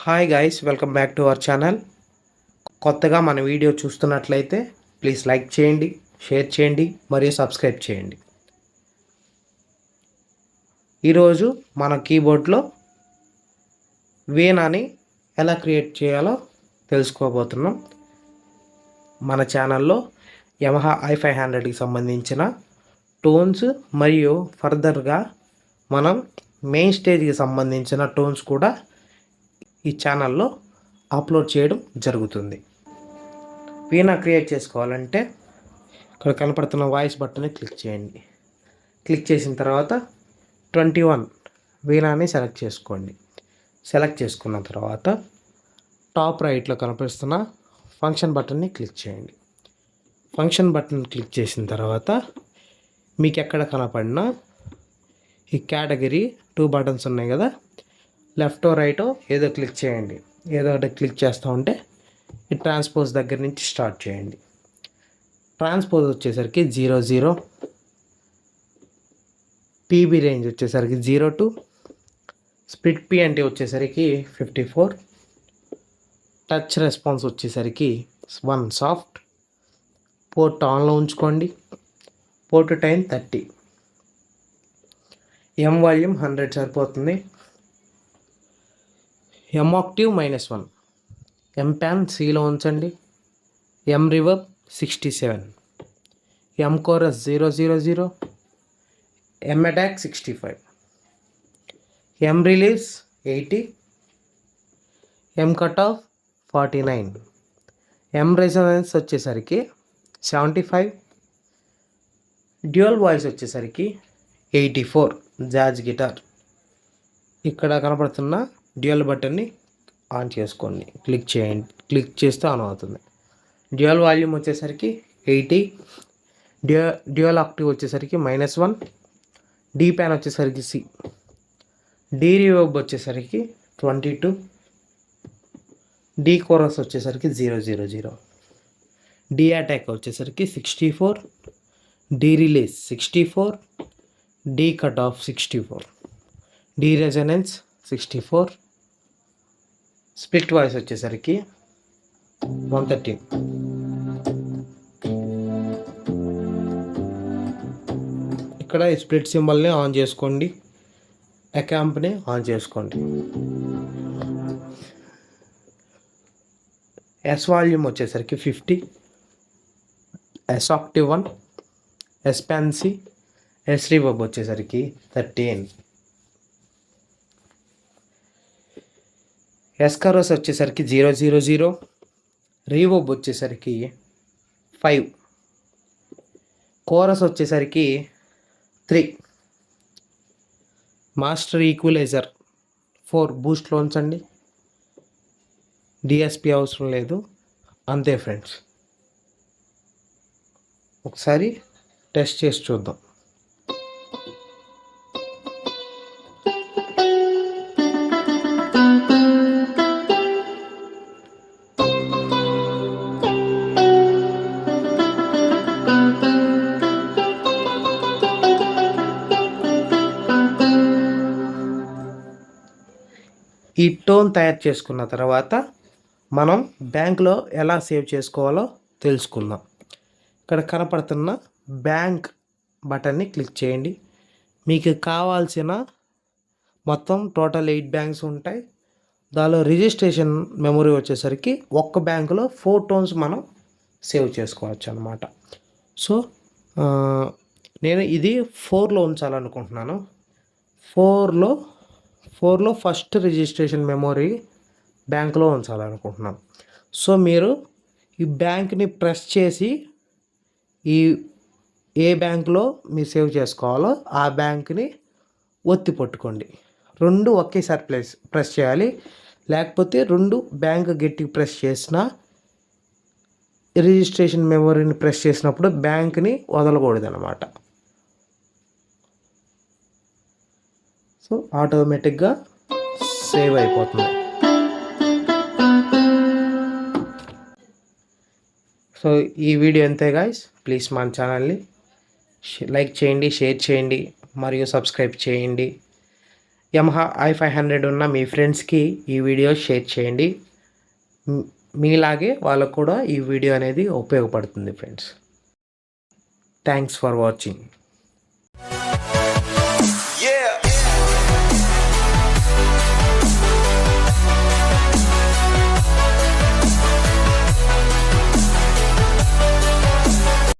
Hi guys, welcome back to our channel. కొత్తగా మన video చూస్తున్నట్లయితే ప్లీజ్ లైక్ చేయండి, షేర్ చేయండి మరియు సబ్స్క్రైబ్ చేయండి. ఈరోజు మన కీబోర్డ్లో వీణాని ఎలా క్రియేట్ చేయాలో తెలుసుకోబోతున్నాం. మన ఛానల్లో యమహా i500కి సంబంధించిన టోన్స్ మరియు ఫర్దర్గా మనం మెయిన్ స్టేజ్కి సంబంధించిన టోన్స్ కూడా ఈ ఛానల్లో అప్లోడ్ చేయడం జరుగుతుంది. వీణా క్రియేట్ చేసుకోవాలంటే ఇక్కడ కనపడుతున్న వాయిస్ బటన్ని క్లిక్ చేయండి. క్లిక్ చేసిన తర్వాత 21 వీణాని సెలెక్ట్ చేసుకోండి. సెలెక్ట్ చేసుకున్న తర్వాత టాప్ రైట్లో కనిపిస్తున్న ఫంక్షన్ బటన్ని క్లిక్ చేయండి. ఫంక్షన్ బటన్ క్లిక్ చేసిన తర్వాత మీకు ఎక్కడ కనపడినా ఈ కేటగిరీ 2 బటన్స్ ఉన్నాయి కదా, లెఫ్ట్ రైటో ఏదో క్లిక్ చేయండి. ఏదో ఒకటి క్లిక్ చేస్తూ ఉంటే ఈ ట్రాన్స్పోజ్ దగ్గర నుంచి స్టార్ట్ చేయండి. ట్రాన్స్పోజ్ వచ్చేసరికి 00, పీబీ రేంజ్ వచ్చేసరికి 02, స్ప్లిట్ పిఎన్టీ వచ్చేసరికి 54, టచ్ రెస్పాన్స్ వచ్చేసరికి 1 సాఫ్ట్, పోర్ట్ ఆన్లో ఉంచుకోండి, పోర్ట్ టైం 30, ఎం వాల్యూమ్ 100 సరిపోతుంది, ఎం ఆక్టివ్ -1, ఎం ప్యాన్ సిలో ఉంచండి, ఎం రివర్బ్ 67, ఎం కోరస్ 000, ఎం అటాక్ 65, ఎం రిలీజ్ 80, ఎం కట్ ఆఫ్ 49, ఎం రెసొనెన్స్ వచ్చేసరికి 75, డ్యూయల్ వాయిస్ వచ్చేసరికి 84, జాజ్ గిటార్. ఇక్కడ కనపడుతున్న డ్యూయల్ బటన్ని ఆన్ చేసుకోండి, క్లిక్ చేయండి. క్లిక్ చేస్తే ఆన్ అవుతుంది. డ్యూయల్ వాల్యూమ్ వచ్చేసరికి 80, డ్యూయల్ ఆక్టివ్ వచ్చేసరికి -1, డీ ప్యాన్ వచ్చేసరికి సి, డీ రివర్బ్ వచ్చేసరికి 22, డీ కోరస్ వచ్చేసరికి 000, డీ అటాక్ వచ్చేసరికి 64, D release 64, D cut off 64, D resonance 64, split voice వచ్చేసరికి 113. ఇక్కడ ఈ స్ప్లిట్ సింబల్ని ఆన్ చేసుకోండి, అకాంప్ని ఆన్ చేసుకోండి. ఎస్ వాల్యూమ్ వచ్చేసరికి 50, ఎస్ ఆక్టివ్ 1, ఎస్ ప్యాన్సీ, ఎస్ రివర్బ్ వచ్చేసరికి 13, ఎస్ కరోస్ వచ్చేసరికి 000, రీవర్బ్ వచ్చేసరికి 5, కోరస్ వచ్చేసరికి 3, మాస్టర్ ఈక్వలైజర్ 4 బూస్ట్లో ఉంచండి. డిఎస్పి అవసరం లేదు, అంతే ఫ్రెండ్స్. ఒకసారి టెస్ట్ చేసి చూద్దాం. ఈ టోన్ తయారు చేసుకున్న తర్వాత మనం బ్యాంక్లో ఎలా సేవ్ చేసుకోవాలో తెలుసుకుందాం. ఇక్కడ కనపడుతున్న బ్యాంక్ బటన్ని క్లిక్ చేయండి. మీకు కావాల్సిన మొత్తం టోటల్ 8 బ్యాంక్స్ ఉంటాయి. దానిలో రిజిస్ట్రేషన్ మెమరీ వచ్చేసరికి ఒక్క బ్యాంకులో 4 టోన్స్ మనం సేవ్ చేసుకోవచ్చు అన్నమాట. సో నేను ఇది 4లో ఉంచాలనుకుంటున్నాను. 4లో ఫస్ట్ రిజిస్ట్రేషన్ మెమరీ బ్యాంక్లో ఉంచాలనుకుంటున్నాను. సో మీరు ఈ బ్యాంక్ని ప్రెస్ చేసి ఏ బ్యాంక్లో మీరు సేవ్ చేసుకోవాలో ఆ బ్యాంక్ని ఒత్తి పట్టుకోండి. 2 ఒకేసారి ప్రెస్ చేయాలి, లేకపోతే 2 బ్యాంక్ గట్టి ప్రెస్ చేసిన రిజిస్ట్రేషన్ మెమరీని ప్రెస్ చేసినప్పుడు బ్యాంక్ని వదలకూడదు అన్నమాట. సో ఆటోమేటిక్గా సేవ్ అయిపోతుంది. సో ఈ వీడియో అంతే గాయ్స్. ప్లీజ్ మన ఛానల్ని లైక్ చేయండి, షేర్ చేయండి మరియు సబ్స్క్రైబ్ చేయండి. యమహా i500 ఉన్న మీ ఫ్రెండ్స్కి ఈ వీడియో షేర్ చేయండి. మీలాగే వాళ్ళకు కూడా ఈ వీడియో అనేది ఉపయోగపడుతుంది ఫ్రెండ్స్. Thanks for watching.